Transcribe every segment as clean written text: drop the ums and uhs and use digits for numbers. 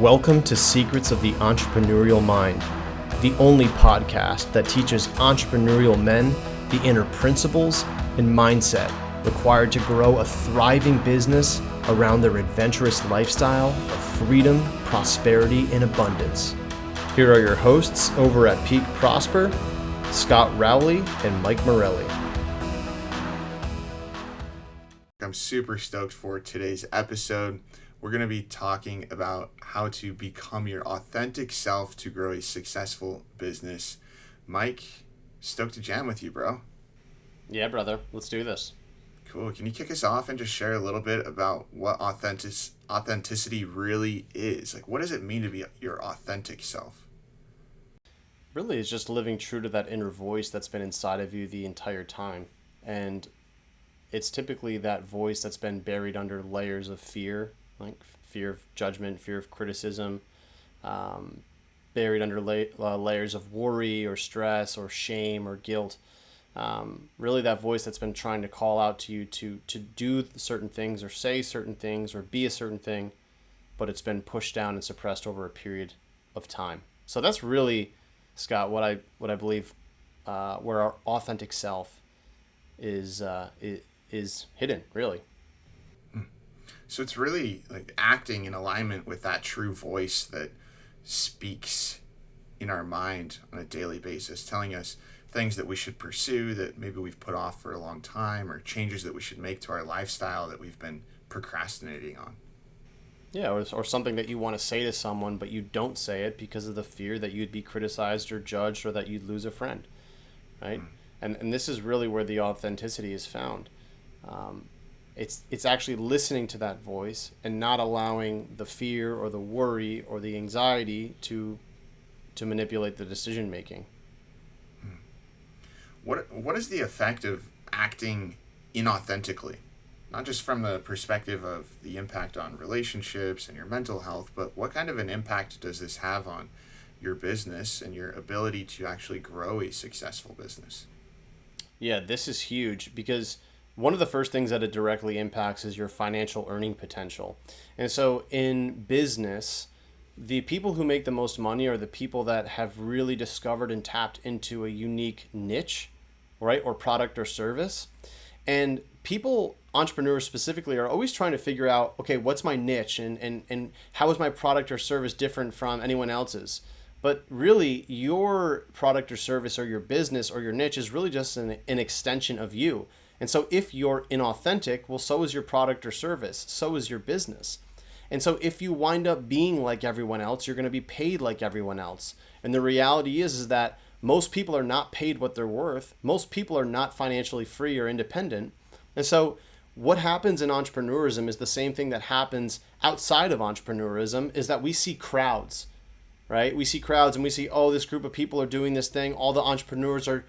Welcome to Secrets of the Entrepreneurial Mind, the only podcast that teaches entrepreneurial men the inner principles and mindset required to grow a thriving business around their adventurous lifestyle of freedom, prosperity, and abundance. Here are your hosts over at Peak Prosper, Scott Rowley and Mike Morelli. I'm super stoked for today's episode. We're going to be talking about how to become your authentic self to grow a successful business. Mike, stoked to jam with you, bro. Yeah, brother. Let's do this. Cool. Can you kick us off and just share a little bit about what authenticity really is? Like, what does it mean to be your authentic self? Really, it's just living true to that inner voice that's been inside of you the entire time. And it's typically that voice that's been buried under layers of fear, like fear of judgment, fear of criticism, buried under layers of worry or stress or shame or guilt. Really that voice that's been trying to call out to you to do certain things or say certain things or be a certain thing, but it's been pushed down and suppressed over a period of time. So that's really, Scott, what I believe where our authentic self is hidden, really. So it's really like acting in alignment with that true voice that speaks in our mind on a daily basis, telling us things that we should pursue that maybe we've put off for a long time, or changes that we should make to our lifestyle that we've been procrastinating on. Yeah, or something that you want to say to someone, but you don't say it because of the fear that you'd be criticized or judged or that you'd lose a friend, right? And this is really where the authenticity is found. It's actually listening to that voice and not allowing the fear or the worry or the anxiety to manipulate the decision making. What is the effect of acting inauthentically? Not just from the perspective of the impact on relationships and your mental health, but what kind of an impact does this have on your business and your ability to actually grow a successful business? Yeah, this is huge because one of the first things that it directly impacts is your financial earning potential. And so in business, the people who make the most money are the people that have really discovered and tapped into a unique niche, right? Or product or service. And people, entrepreneurs specifically, are always trying to figure out, okay, what's my niche and how is my product or service different from anyone else's? But really, your product or service or your business or your niche is really just an extension of you. And so if you're inauthentic, well, so is your product or service, so is your business. And so if you wind up being like everyone else, you're going to be paid like everyone else. And the reality is that most people are not paid what they're worth. Most people are not financially free or independent. And so what happens in entrepreneurism is the same thing that happens outside of entrepreneurism, is that we see crowds, right? We see crowds and we see, oh, this group of people are doing this thing. All the entrepreneurs are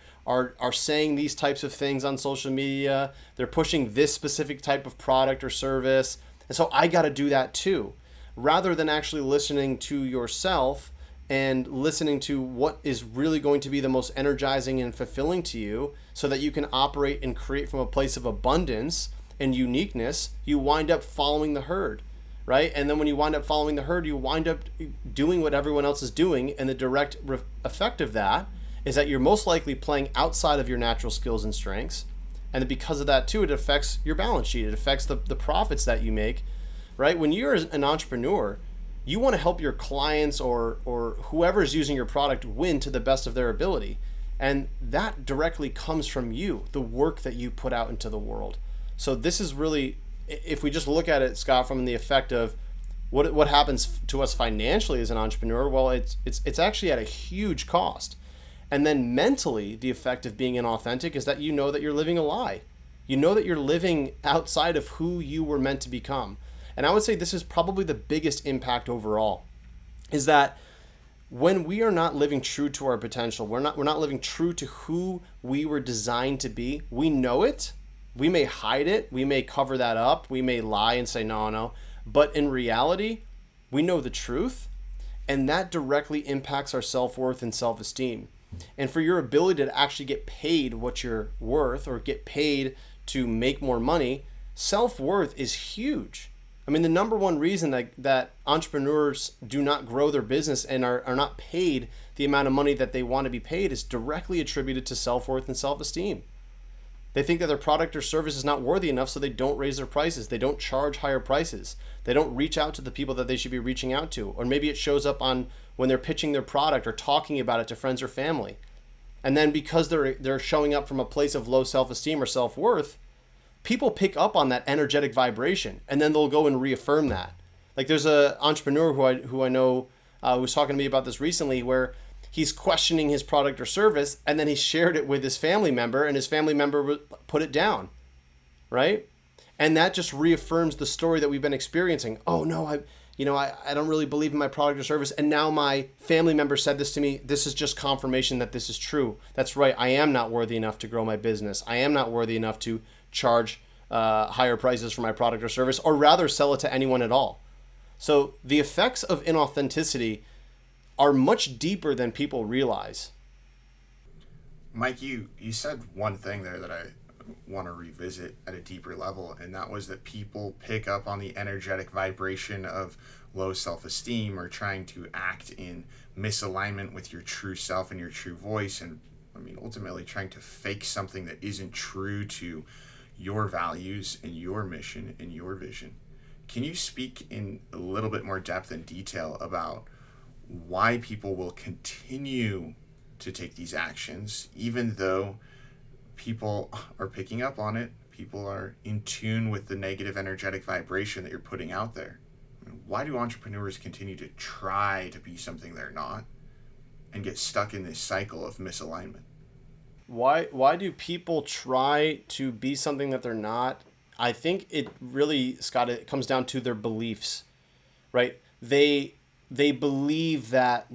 saying these types of things on social media. They're pushing this specific type of product or service. And so I got to do that too, rather than actually listening to yourself and listening to what is really going to be the most energizing and fulfilling to you so that you can operate and create from a place of abundance and uniqueness. You wind up following the herd, right? And then when you wind up following the herd, you wind up doing what everyone else is doing. And the direct effect of that is that you're most likely playing outside of your natural skills and strengths. And because of that too, it affects your balance sheet. It affects the profits that you make, right? When you're an entrepreneur, you want to help your clients or whoever is using your product win to the best of their ability. And that directly comes from you, the work that you put out into the world. So this is really, if we just look at it, Scott, from the effect of what happens to us financially as an entrepreneur, well, it's actually at a huge cost. And then mentally, the effect of being inauthentic is that you know that you're living a lie. You know that you're living outside of who you were meant to become. And I would say this is probably the biggest impact overall, is that when we are not living true to our potential, we're not living true to who we were designed to be. We know it. We may hide it. We may cover that up. We may lie and say, no. But in reality, we know the truth, and that directly impacts our self-worth and self-esteem. And for your ability to actually get paid what you're worth or get paid to make more money, self-worth is huge. I mean, the number one reason that entrepreneurs do not grow their business and are not paid the amount of money that they want to be paid is directly attributed to self-worth and self-esteem. They think that their product or service is not worthy enough, so they don't raise their prices. They don't charge higher prices. They don't reach out to the people that they should be reaching out to. Or maybe it shows up on when they're pitching their product or talking about it to friends or family. And then because they're showing up from a place of low self-esteem or self-worth, people pick up on that energetic vibration, and then they'll go and reaffirm that. Like there's a entrepreneur who I know who was talking to me about this recently, where he's questioning his product or service, and then he shared it with his family member, and his family member put it down, right? And that just reaffirms the story that we've been experiencing. Oh no, I don't really believe in my product or service, and now my family member said this to me. This is just confirmation that this is true. That's right. I am not worthy enough to grow my business. I am not worthy enough to charge higher prices for my product or service, or rather sell it to anyone at all. So the effects of inauthenticity are much deeper than people realize. Mike, you said one thing there that I want to revisit at a deeper level, and that was that people pick up on the energetic vibration of low self-esteem or trying to act in misalignment with your true self and your true voice, and I mean ultimately trying to fake something that isn't true to your values and your mission and your vision. Can you speak in a little bit more depth and detail about why people will continue to take these actions even though people are picking up on it, people are in tune with the negative energetic vibration that you're putting out there? Why do entrepreneurs continue to try to be something they're not and get stuck in this cycle of misalignment? Why do people try to be something that they're not? I think it really, Scott, it comes down to their beliefs, right? They believe that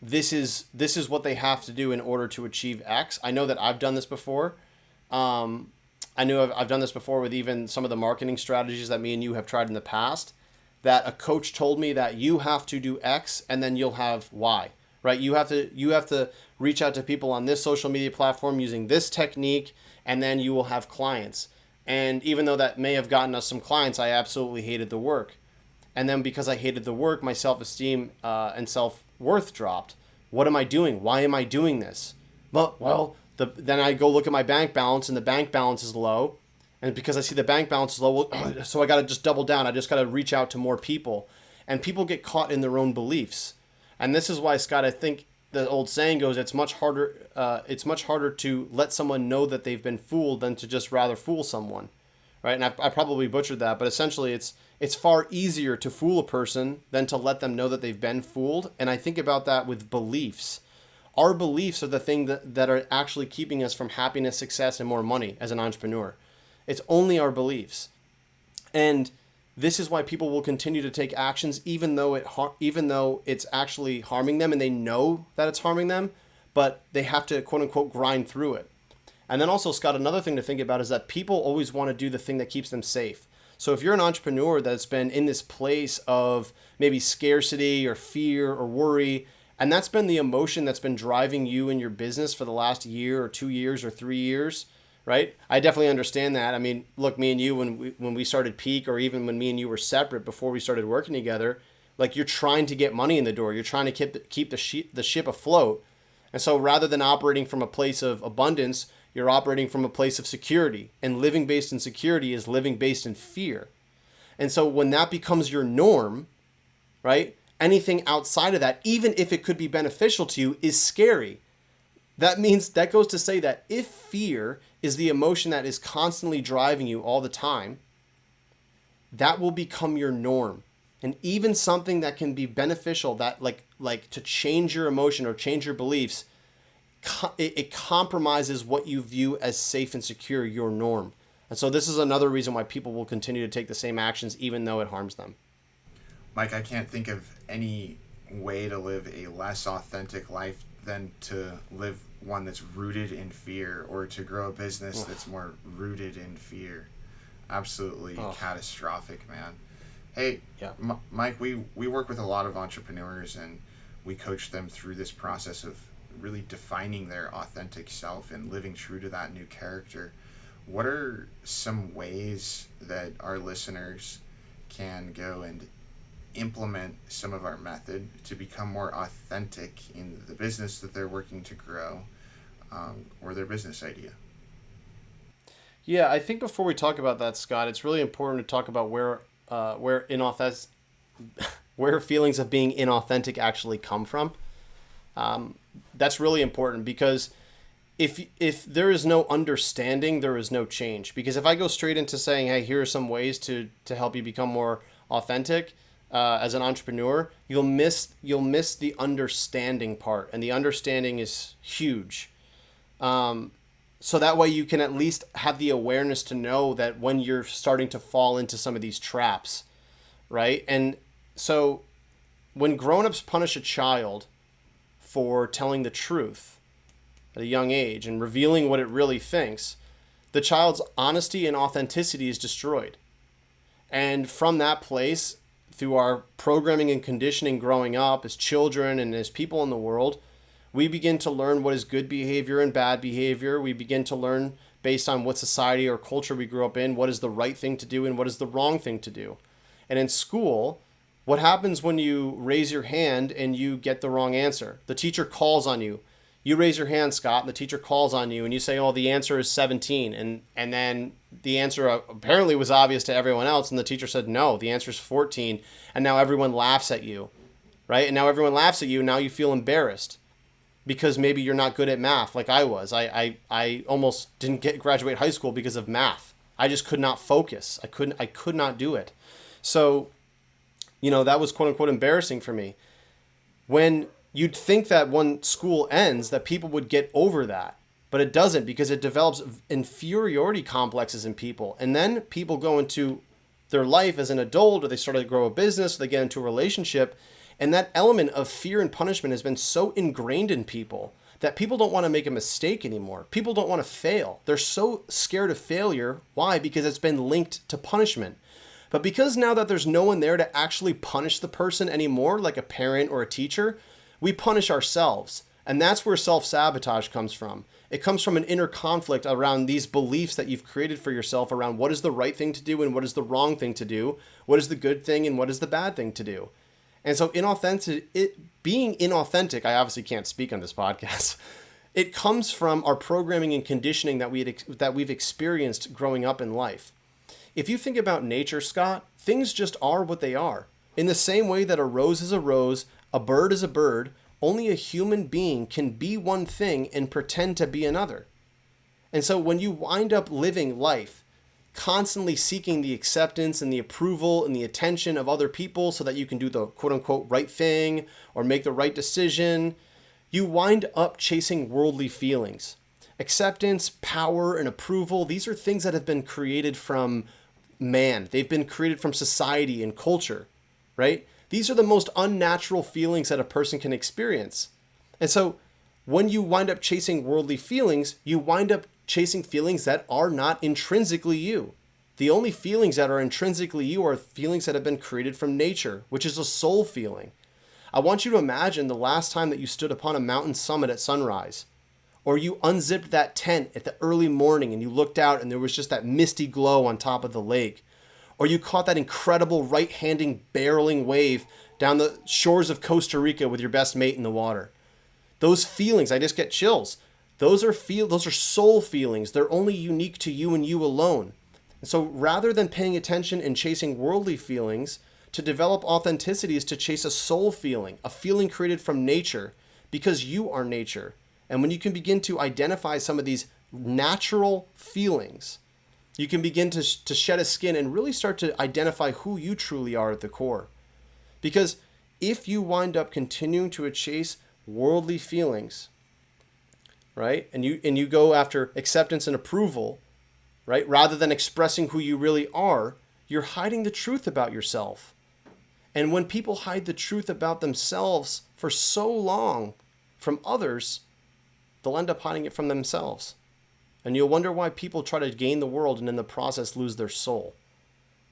this is what they have to do in order to achieve X. I know that I've done this before. I know I've done this before with even some of the marketing strategies that me and you have tried in the past, that a coach told me that you have to do X and then you'll have Y, right? You have to reach out to people on this social media platform using this technique, and then you will have clients. And even though that may have gotten us some clients, I absolutely hated the work. And then because I hated the work, my self-esteem and self-worth dropped. What am I doing? Why am I doing this? Then I go look at my bank balance, and the bank balance is low. And because I see the bank balance is low, so I got to just double down. I just got to reach out to more people. And people get caught in their own beliefs. And this is why, Scott, I think the old saying goes, it's much harder to let someone know that they've been fooled than to just rather fool someone, right? And I probably butchered that, but essentially it's far easier to fool a person than to let them know that they've been fooled. And I think about that with beliefs. Our beliefs are the thing that are actually keeping us from happiness, success, and more money as an entrepreneur. It's only our beliefs. And this is why people will continue to take actions even though it's actually harming them, and they know that it's harming them, but they have to quote unquote grind through it. And then also, Scott, another thing to think about is that people always want to do the thing that keeps them safe. So if you're an entrepreneur that's been in this place of maybe scarcity or fear or worry, and that's been the emotion that's been driving you in your business for the last year or 2 years or 3 years, right? I definitely understand that. I mean, look, me and you, when we started Peak, or even when me and you were separate before we started working together, like, you're trying to get money in the door. You're trying to keep the ship afloat. And so rather than operating from a place of abundance, you're operating from a place of security. And living based in security is living based in fear. And so when that becomes your norm, right? Anything outside of that, even if it could be beneficial to you, is scary. That goes to say that if fear is the emotion that is constantly driving you all the time, that will become your norm. And even something that can be beneficial, that like to change your emotion or change your beliefs, it compromises what you view as safe and secure, your norm. And so this is another reason why people will continue to take the same actions even though it harms them. Mike, I can't think of any way to live a less authentic life than to live one that's rooted in fear, or to grow a business that's more rooted in fear. Absolutely catastrophic, man. Hey, yeah. Mike, we work with a lot of entrepreneurs, and we coach them through this process of really defining their authentic self and living true to that new character. What are some ways that our listeners can go and implement some of our method to become more authentic in the business that they're working to grow, or their business idea. Yeah, I think before we talk about that, Scott, it's really important to talk about where inauthentic, where feelings of being inauthentic actually come from. That's really important because if there is no understanding, there is no change. Because if I go straight into saying, hey, here are some ways to help you become more authentic as an entrepreneur, you'll miss the understanding part, and the understanding is huge. So that way you can at least have the awareness to know that when you're starting to fall into some of these traps, right? And so when grown-ups punish a child for telling the truth at a young age and revealing what it really thinks, the child's honesty and authenticity is destroyed. And from that place, through our programming and conditioning growing up as children and as people in the world, we begin to learn what is good behavior and bad behavior. We begin to learn based on what society or culture we grew up in, what is the right thing to do and what is the wrong thing to do. And in school, what happens when you raise your hand and you get the wrong answer? The teacher calls on you. You raise your hand, Scott, and the teacher calls on you and you say, oh, the answer is 17. And then the answer apparently was obvious to everyone else. And the teacher said, no, the answer is 14. And now everyone laughs at you, right? And now everyone laughs at you. Now you feel embarrassed because maybe you're not good at math like I was. I almost didn't graduate high school because of math. I just could not focus. I could not do it. So, that was quote unquote embarrassing for me. When you'd think that when school ends that people would get over that, but it doesn't, because it develops inferiority complexes in people. And then people go into their life as an adult, or they start to grow a business, or they get into a relationship. And that element of fear and punishment has been so ingrained in people that people don't want to make a mistake anymore. People don't want to fail. They're so scared of failure. Why? Because it's been linked to punishment. But because now that there's no one there to actually punish the person anymore, like a parent or a teacher, we punish ourselves. And that's where self-sabotage comes from. It comes from an inner conflict around these beliefs that you've created for yourself around what is the right thing to do and what is the wrong thing to do, what is the good thing and what is the bad thing to do. And so being inauthentic, I obviously can't speak on this podcast. It comes from our programming and conditioning that we've experienced growing up in life. If you think about nature, Scott, things just are what they are. In the same way that a rose is a rose, a bird is a bird, only a human being can be one thing and pretend to be another. And so when you wind up living life, constantly seeking the acceptance and the approval and the attention of other people so that you can do the quote unquote right thing or make the right decision, you wind up chasing worldly feelings. Acceptance, power, and approval, these are things that have been created from man. They've been created from society and culture, right? These are the most unnatural feelings that a person can experience. And so when you wind up chasing worldly feelings, you wind up chasing feelings that are not intrinsically you. The only feelings that are intrinsically you are feelings that have been created from nature, which is a soul feeling. I want you to imagine the last time that you stood upon a mountain summit at sunrise, or you unzipped that tent at the early morning and you looked out and there was just that misty glow on top of the lake, or you caught that incredible right-handing barreling wave down the shores of Costa Rica with your best mate in the water. Those feelings, I just get chills. Those are soul feelings. They're only unique to you and you alone. And so rather than paying attention and chasing worldly feelings, to develop authenticity is to chase a soul feeling, a feeling created from nature, because you are nature. And when you can begin to identify some of these natural feelings, you can begin to shed a skin and really start to identify who you truly are at the core. Because if you wind up continuing to chase worldly feelings, right, and you go after acceptance and approval, right, rather than expressing who you really are, you're hiding the truth about yourself. And when people hide the truth about themselves for so long from others, they'll end up hiding it from themselves. And you'll wonder why people try to gain the world and in the process lose their soul.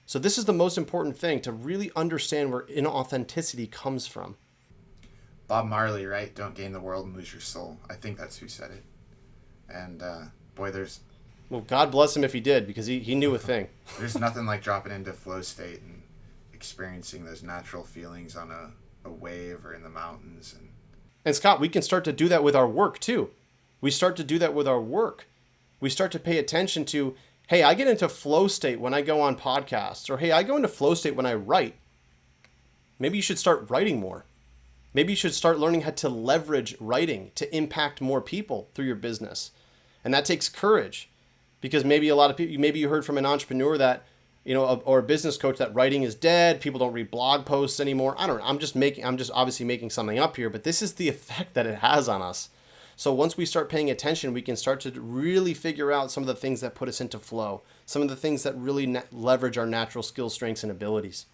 So this is the most important thing, to really understand where inauthenticity comes from. Bob Marley, right? Don't gain the world and lose your soul. I think that's who said it. And boy, Well, God bless him if he did, because he knew a thing. There's nothing like dropping into flow state and experiencing those natural feelings on a wave or in the mountains. And Scott, we can start to do that with our work too. We start to do that with our work. We start to pay attention to, hey, I get into flow state when I go on podcasts, or hey, I go into flow state when I write. Maybe you should start writing more. Maybe you should start learning how to leverage writing to impact more people through your business. And that takes courage, because maybe a lot of people, maybe you heard from an entrepreneur that, or a business coach that writing is dead. People don't read blog posts anymore. I don't know. I'm just obviously making something up here, but this is the effect that it has on us. So once we start paying attention, we can start to really figure out some of the things that put us into flow, some of the things that really leverage our natural skills, strengths, and abilities.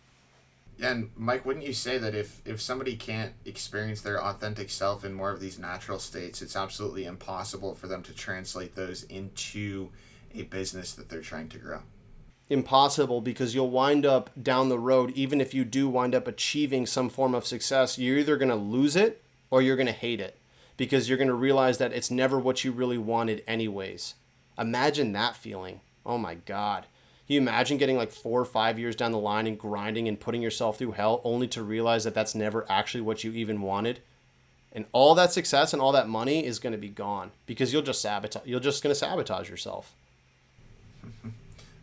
Yeah, and Mike, wouldn't you say that if somebody can't experience their authentic self in more of these natural states, it's absolutely impossible for them to translate those into a business that they're trying to grow? Impossible, because you'll wind up down the road, even if you do wind up achieving some form of success, you're either going to lose it or you're going to hate it, because you're going to realize that it's never what you really wanted anyways. Imagine that feeling. Oh my God. Can you imagine getting like 4 or 5 years down the line and grinding and putting yourself through hell only to realize that that's never actually what you even wanted? And all that success and all that money is going to be gone because you're just going to sabotage yourself.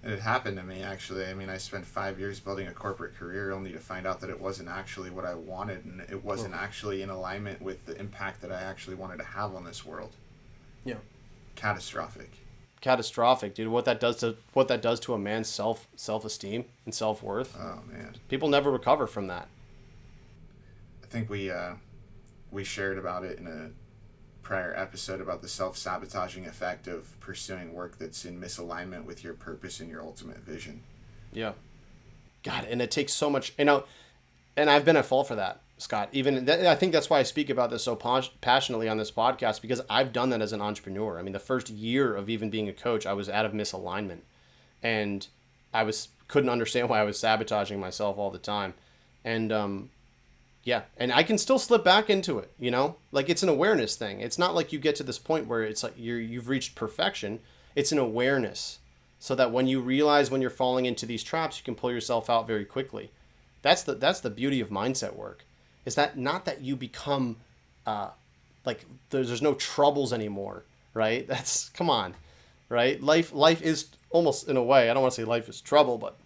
It happened to me, actually. I mean, I spent 5 years building a corporate career only to find out that it wasn't actually what I wanted, and it wasn't actually in alignment with the impact that I actually wanted to have on this world. Yeah. Catastrophic, dude. What that does to a man's self-esteem and self-worth. Oh man. People never recover from that. I think we shared about it in a prior episode about the self-sabotaging effect of pursuing work that's in misalignment with your purpose and your ultimate vision. Yeah. God, and it takes so much, and I've been at fault for that, Scott. I think that's why I speak about this so passionately on this podcast, because I've done that as an entrepreneur. I mean, the first year of even being a coach, I was out of misalignment, and couldn't understand why I was sabotaging myself all the time. And yeah, and I can still slip back into it, like it's an awareness thing. It's not like you get to this point where it's like you've reached perfection. It's an awareness, so that when you realize when you're falling into these traps, you can pull yourself out very quickly. That's the beauty of mindset work. Is that not that you become like there's no troubles anymore, right? Come on, right? Life is almost, in a way, I don't want to say life is trouble, but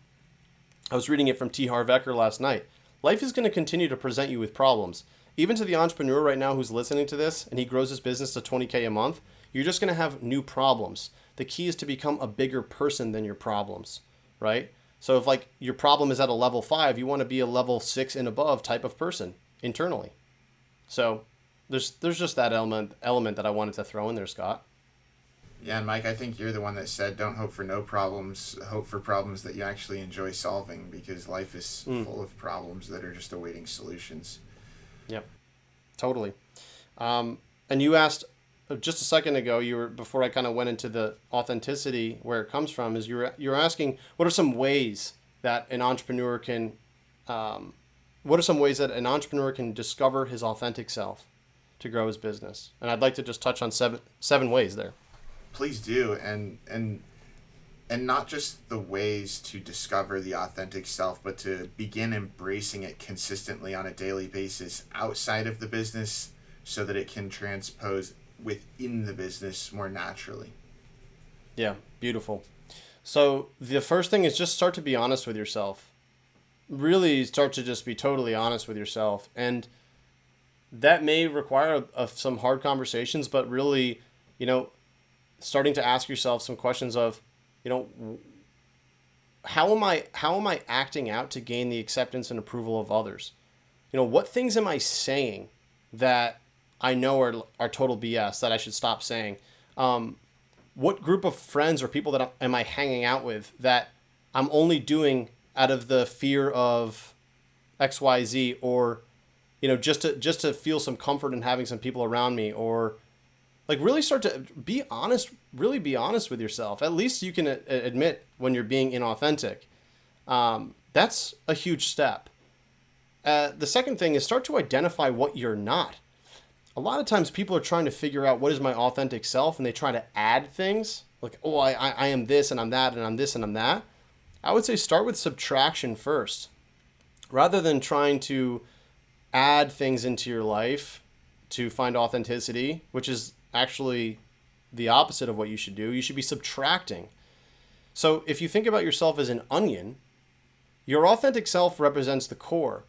I was reading it from T. Harv Eker last night. Life is going to continue to present you with problems. Even to the entrepreneur right now who's listening to this and he grows his business to $20K a month, you're just going to have new problems. The key is to become a bigger person than your problems, right? So if like your problem is at a level 5, you want to be a level 6 and above type of person internally. So there's just that element that I wanted to throw in there, Scott. Yeah, and Mike, I think you're the one that said, don't hope for no problems, hope for problems that you actually enjoy solving, because life is full of problems that are just awaiting solutions. Yep, totally. And you asked just a second ago, before I kind of went into the authenticity, where it comes from, is you're asking, what are some ways that an entrepreneur can discover his authentic self to grow his business? And I'd like to just touch on seven ways there. Please do, and not just the ways to discover the authentic self, but to begin embracing it consistently on a daily basis outside of the business, so that it can transpose within the business more naturally. Yeah, beautiful. So the first thing is just start to be honest with yourself. Really start to just be totally honest with yourself, and that may require some hard conversations, but really, starting to ask yourself some questions of, how am I acting out to gain the acceptance and approval of others? What things am I saying that I know are total BS that I should stop saying? What group of friends or people that am I hanging out with that I'm only doing out of the fear of XYZ, or just to feel some comfort in having some people around me, or like really start to be honest, really be honest with yourself. At least you can admit when you're being inauthentic. That's a huge step. The second thing is start to identify what you're not. A lot of times people are trying to figure out what is my authentic self, and they try to add things like, oh, I am this and I'm that and I'm this and I'm that. I would say start with subtraction first. rather than trying to add things into your life to find authenticity, which is actually the opposite of what you should do, you should be subtracting. So if you think about yourself as an onion, your authentic self represents the core.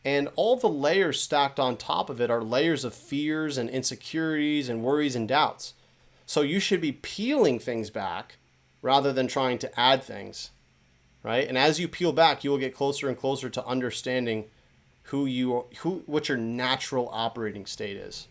And all the layers stacked on top of it are layers of fears and insecurities and worries and doubts. So you should be peeling things back rather than trying to add things, right? And as you peel back, you will get closer and closer to understanding what your natural operating state is.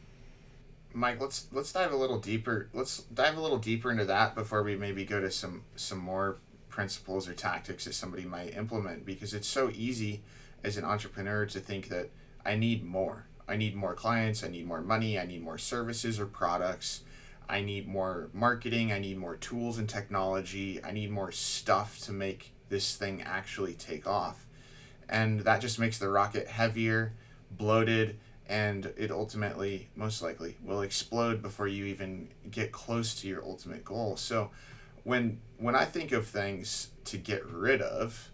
Mike, let's dive a little deeper. Let's dive a little deeper into that before we maybe go to some more principles or tactics that somebody might implement, because it's so easy as an entrepreneur to think that I need more. I need more clients, I need more money, I need more services or products. I need more marketing, I need more tools and technology, I need more stuff to make this thing actually take off. And that just makes the rocket heavier, bloated, and it ultimately, most likely, will explode before you even get close to your ultimate goal. So when I think of things to get rid of,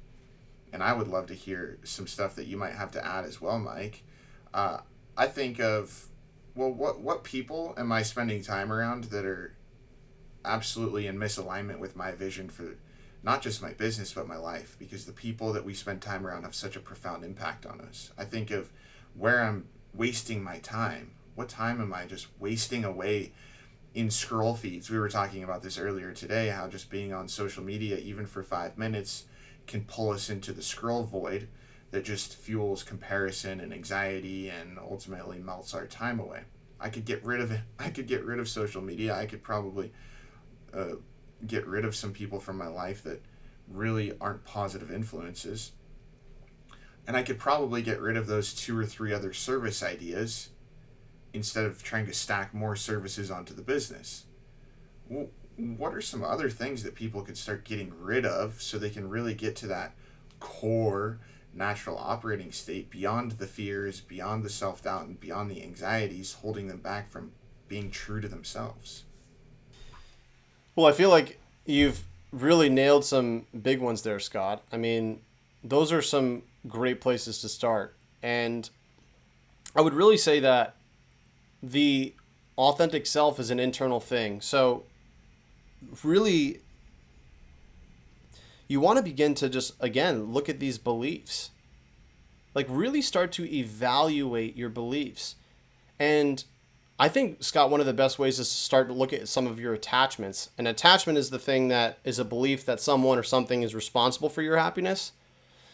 and I would love to hear some stuff that you might have to add as well, Mike, I think of, well, what people am I spending time around that are absolutely in misalignment with my vision for not just my business, but my life? Because the people that we spend time around have such a profound impact on us. I think of where I'm wasting my time. What time am I just wasting away in scroll feeds? We were talking about this earlier today, how just being on social media, even for 5 minutes, can pull us into the scroll void that just fuels comparison and anxiety and ultimately melts our time away. I could get rid of it. I could get rid of social media. I could probably get rid of some people from my life that really aren't positive influences. And I could probably get rid of those 2 or 3 other service ideas instead of trying to stack more services onto the business. Well, what are some other things that people could start getting rid of so they can really get to that core natural operating state beyond the fears, beyond the self-doubt, and beyond the anxieties holding them back from being true to themselves? Well, I feel like you've really nailed some big ones there, Scott. I mean, those are some great places to start. And I would really say that the authentic self is an internal thing. So really, you want to begin to just, again, look at these beliefs. Like, really start to evaluate your beliefs. And I think, Scott, one of the best ways is to start to look at some of your attachments. An attachment is the thing that is a belief that someone or something is responsible for your happiness.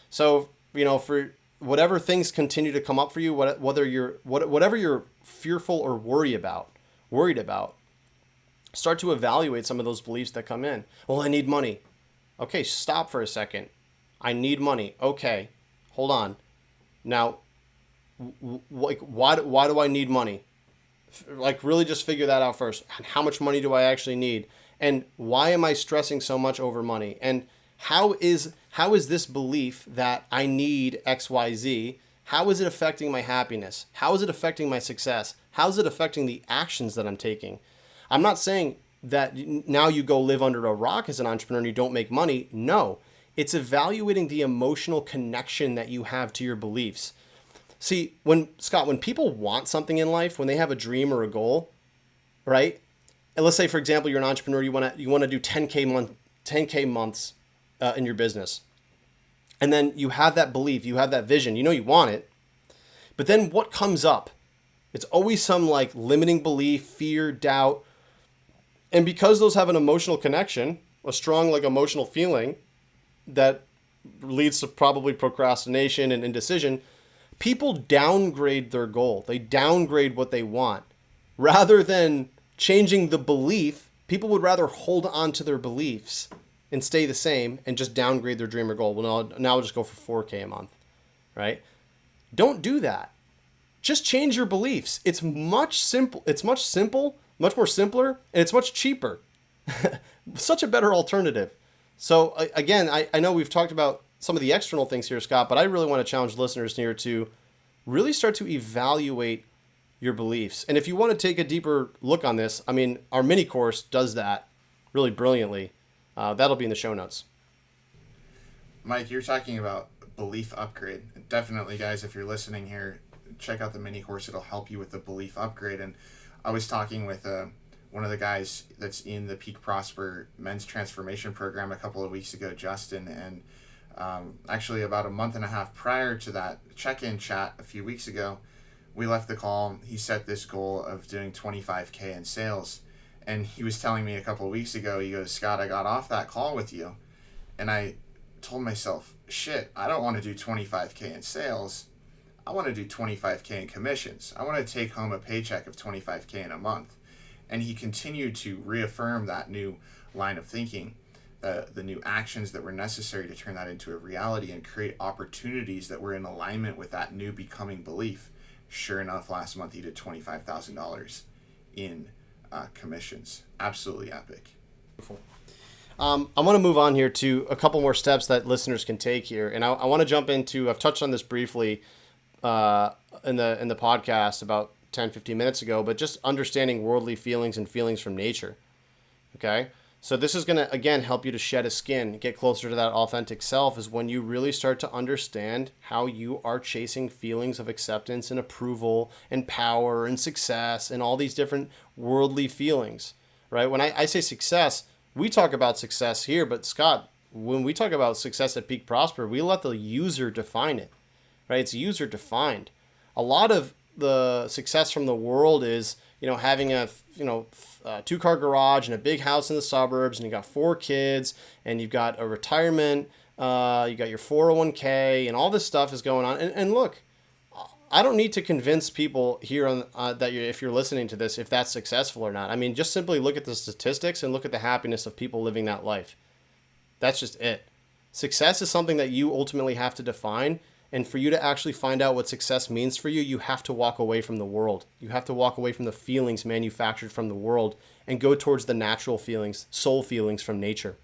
So, for whatever things continue to come up for you, whatever you're fearful or worried about, start to evaluate some of those beliefs that come in. Well, I need money. Okay, stop for a second. I need money. Okay, hold on. Now, why do I need money? Like, really just figure that out first. How much money do I actually need? And why am I stressing so much over money? And how is this belief that I need XYZ, how is it affecting my happiness? How is it affecting my success? How is it affecting the actions that I'm taking? I'm not saying that now you go live under a rock as an entrepreneur and you don't make money. No, it's evaluating the emotional connection that you have to your beliefs. See, when people want something in life, when they have a dream or a goal, right? And let's say, for example, you're an entrepreneur, you want to do 10K months in your business. And then you have that belief, you have that vision, you want it. But then what comes up? It's always some like limiting belief, fear, doubt. And because those have an emotional connection, a strong like emotional feeling that leads to probably procrastination and indecision, people downgrade their goal. They downgrade what they want. Rather than changing the belief, people would rather hold on to their beliefs and stay the same and just downgrade their dream or goal. Well, now I'll just go for 4K a month, right? Don't do that. Just change your beliefs. It's much more simpler, and it's much cheaper. Such a better alternative. So again, I know we've talked about some of the external things here, Scott, but I really want to challenge listeners here to really start to evaluate your beliefs. And if you want to take a deeper look on this, I mean, our mini course does that really brilliantly. That'll be in the show notes. Mike, you're talking about belief upgrade. And definitely, guys, if you're listening here, check out the mini course. It'll help you with the belief upgrade. And I was talking with one of the guys that's in the Peak Prosper Men's Transformation Program a couple of weeks ago, Justin, and actually about a month and a half prior to that check-in chat a few weeks ago, we left the call. He set this goal of doing 25K in sales. And he was telling me a couple of weeks ago, he goes, Scott, I got off that call with you, and I told myself, shit, I don't want to do 25K in sales. I want to do 25K in commissions. I want to take home a paycheck of 25K in a month. And he continued to reaffirm that new line of thinking, the new actions that were necessary to turn that into a reality and create opportunities that were in alignment with that new becoming belief. Sure enough, last month he did $25,000 in commissions. Absolutely epic. I want to move on here to a couple more steps that listeners can take here. And I want to jump into, I've touched on this briefly in the podcast about 10, 15 minutes ago, but just understanding worldly feelings and feelings from nature. Okay. So this is going to, again, help you to shed a skin, get closer to that authentic self, is when you really start to understand how you are chasing feelings of acceptance and approval and power and success and all these different worldly feelings, right? When I say success, we talk about success here, but Scott, when we talk about success at Peak Prosper, we let the user define it, right? It's user defined. A lot of the success from the world is, having a, 2-car garage and a big house in the suburbs, and you got 4 kids, and you've got a retirement, you got your 401k, and all this stuff is going on. And look, I don't need to convince people here on that if you're listening to this, if that's successful or not. I mean, just simply look at the statistics and look at the happiness of people living that life. That's just it. Success is something that you ultimately have to define. And for you to actually find out what success means for you, you have to walk away from the world. You have to walk away from the feelings manufactured from the world and go towards the natural feelings, soul feelings from nature.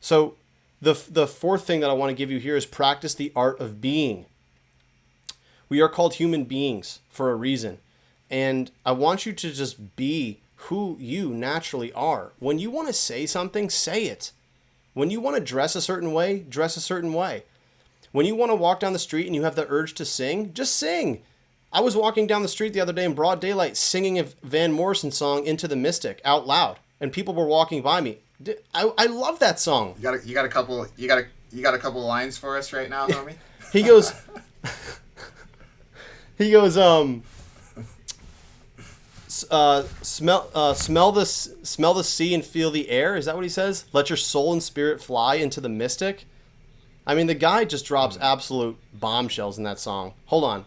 So the fourth thing that I want to give you here is practice the art of being. We are called human beings for a reason. And I want you to just be who you naturally are. When you want to say something, say it. When you want to dress a certain way, dress a certain way. When you want to walk down the street and you have the urge to sing, just sing. I was walking down the street the other day in broad daylight singing a Van Morrison song, Into the Mystic, out loud, and people were walking by me. I love that song. You got a couple lines for us right now, homie? He goes smell the sea and feel the air. Is that what he says? Let your soul and spirit fly into the mystic. I mean, the guy just drops absolute bombshells in that song. Hold on.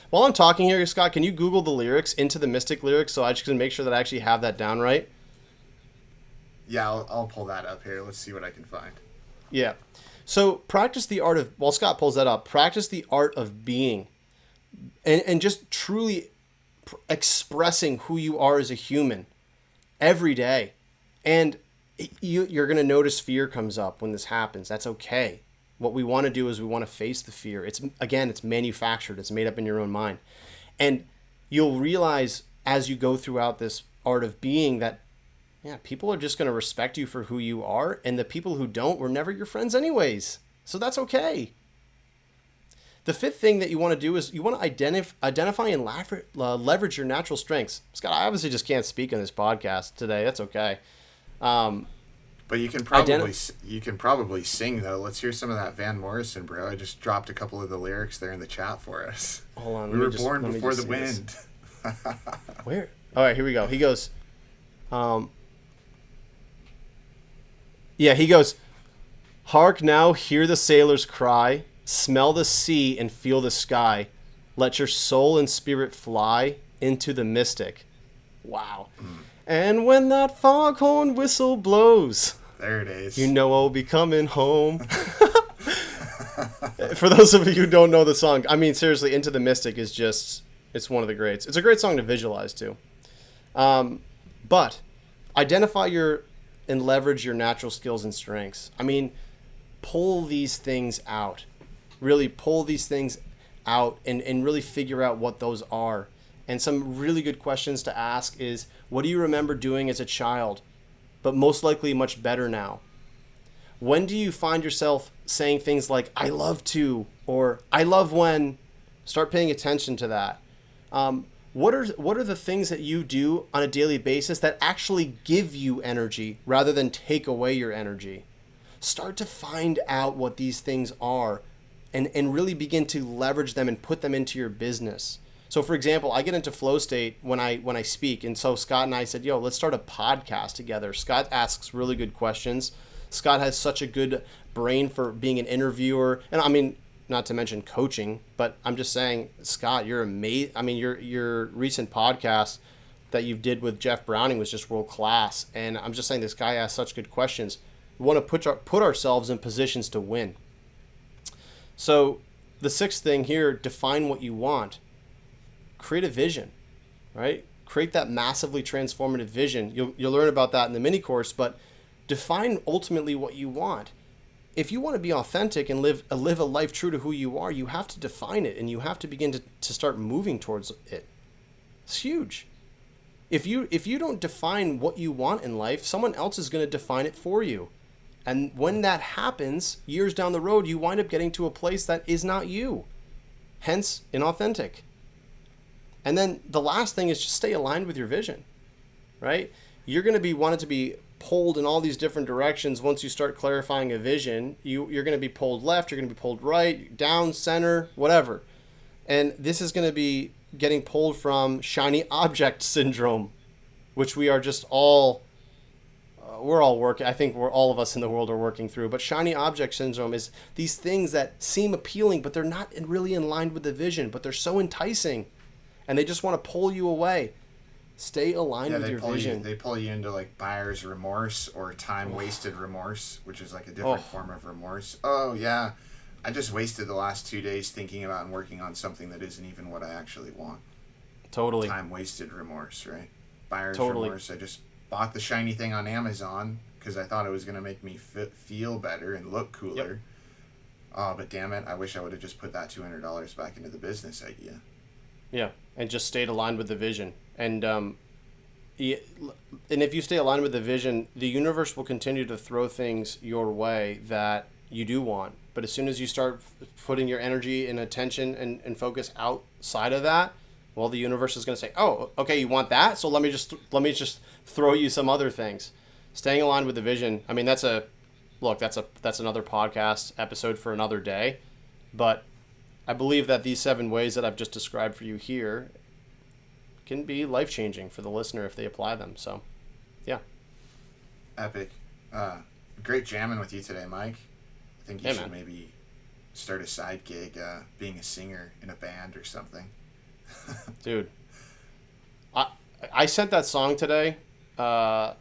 While I'm talking here, Scott, can you Google the lyrics, Into the Mystic lyrics, so I just can make sure that I actually have that down right? Yeah, I'll pull that up here. Let's see what I can find. Yeah. So practice the art of, while Scott pulls that up, practice the art of being and just truly expressing who you are as a human every day. And you're going to notice fear comes up when this happens. That's okay. What we want to do is we want to face the fear. It's manufactured. It's made up in your own mind. And you'll realize as you go throughout this art of being that, people are just going to respect you for who you are. And the people who don't were never your friends anyways. So that's okay. The fifth thing that you want to do is you want to identify and leverage your natural strengths. Scott, I obviously just can't speak on this podcast today. That's okay. But you can probably sing though. Let's hear some of that Van Morrison, bro. I just dropped a couple of the lyrics there in the chat for us. Hold on. We were born before the wind. Where? All right, here we go. He goes, he goes, hark now, hear the sailors cry, smell the sea and feel the sky. Let your soul and spirit fly into the mystic. Wow. And when that foghorn whistle blows, there it is. You know I'll be coming home. For those of you who don't know the song, I mean, seriously, Into the Mystic is it's one of the greats. It's a great song to visualize too. But identify and leverage your natural skills and strengths. I mean, pull these things out. Really pull these things out and really figure out what those are. And some really good questions to ask is, what do you remember doing as a child, but most likely much better now? When do you find yourself saying things like, I love to, or I love when? Start paying attention to that. What are the things that you do on a daily basis that actually give you energy rather than take away your energy? Start to find out what these things are and really begin to leverage them and put them into your business. So for example, I get into flow state when I speak. And so Scott and I said, yo, let's start a podcast together. Scott asks really good questions. Scott has such a good brain for being an interviewer. And I mean, not to mention coaching, but I'm just saying, Scott, you're amazing. I mean, your recent podcast that you did with Jeff Browning was just world class. And I'm just saying, this guy asks such good questions. We want to put ourselves in positions to win. So the sixth thing here, define what you want. Create a vision, right? Create that massively transformative vision. You'll learn about that in the mini course, but define ultimately what you want. If you want to be authentic and live a life true to who you are, you have to define it, and you have to begin to start moving towards it. It's huge. If you don't define what you want in life, someone else is going to define it for you. And when that happens, years down the road, you wind up getting to a place that is not you. Hence, inauthentic. And then the last thing is just stay aligned with your vision, right? You're going to be wanted to be pulled in all these different directions. Once you start clarifying a vision, you're going to be pulled left, you're going to be pulled right, down, center, whatever. And this is going to be getting pulled from shiny object syndrome, which we are just all, we're all working. I think all of us in the world are working through. But shiny object syndrome is these things that seem appealing, but they're not really in line with the vision, but they're so enticing, and they just want to pull you away. Stay aligned with your vision. They pull you into like buyer's remorse or time-wasted remorse, which is like a different form of remorse. Oh, yeah. I just wasted the last 2 days thinking about and working on something that isn't even what I actually want. Totally. Time-wasted remorse, right? Buyer's remorse. I just bought the shiny thing on Amazon because I thought it was going to make me feel better and look cooler. Yep. Oh, but damn it, I wish I would have just put that $200 back into the business idea. Yeah, and just stayed aligned with the vision. And if you stay aligned with the vision, the universe will continue to throw things your way that you do want. But as soon as you start putting your energy and attention and focus outside of that, well, the universe is going to say, oh, okay, you want that? So let me just throw you some other things. Staying aligned with the vision. I mean, that's another podcast episode for another day. But I believe that these 7 ways that I've just described for you here can be life-changing for the listener if they apply them. So, yeah. Epic. Great jamming with you today, Mike. I think you should maybe start a side gig being a singer in a band or something. Dude, I sent that song today. I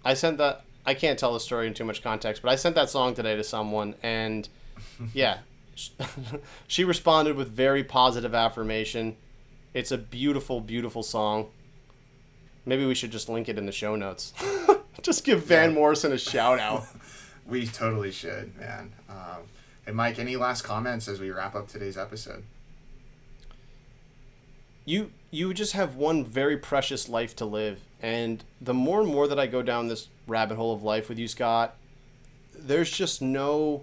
can't tell the story in too much context, but I sent that song today to someone, and yeah, she responded with very positive affirmation. It's a beautiful, beautiful song. Maybe we should just link it in the show notes. Just give Van Morrison a shout out. We totally should, man. Hey, Mike, any last comments as we wrap up today's episode? You just have one very precious life to live. And the more and more that I go down this rabbit hole of life with you, Scott, there's just I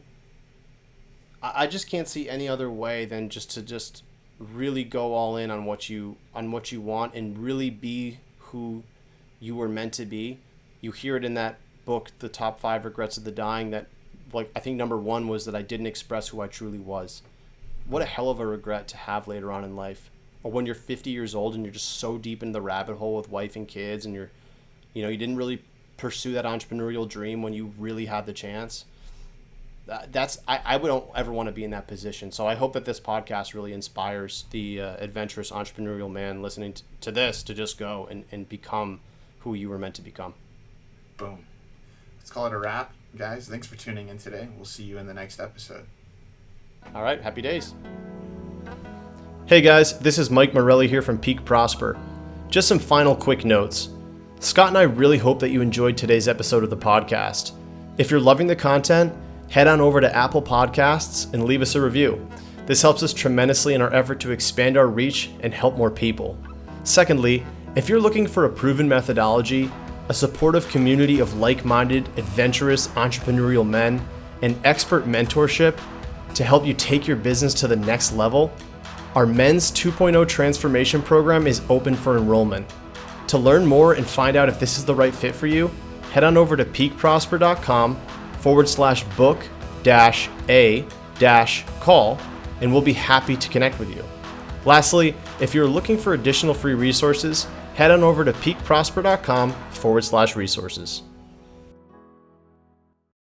just can't see any other way than just really go all in on what you want and really be who you were meant to be. You hear it in that book, The Top 5 Regrets of the Dying, that like I think number 1 was that I didn't express who I truly was. What a hell of a regret to have later on in life. Or when you're 50 years old and you're just so deep in the rabbit hole with wife and kids, and you didn't really pursue that entrepreneurial dream when you really had the chance. I don't ever want to be in that position. So I hope that this podcast really inspires the adventurous entrepreneurial man listening to this to just go and become who you were meant to become. Boom. Let's call it a wrap, guys. Thanks for tuning in today. We'll see you in the next episode. All right. Happy days. Hey guys, this is Mike Morelli here from Peak Prosper. Just some final quick notes. Scott and I really hope that you enjoyed today's episode of the podcast. If you're loving the content, head on over to Apple Podcasts and leave us a review. This helps us tremendously in our effort to expand our reach and help more people. Secondly, if you're looking for a proven methodology a supportive community of like-minded, adventurous, entrepreneurial men, and expert mentorship to help you take your business to the next level, our Men's 2.0 Transformation Program is open for enrollment. To learn more and find out if this is the right fit for you, head on over to peakprosper.com/book-a-call, and we'll be happy to connect with you. Lastly, if you're looking for additional free resources, head on over to peakprosper.com/resources.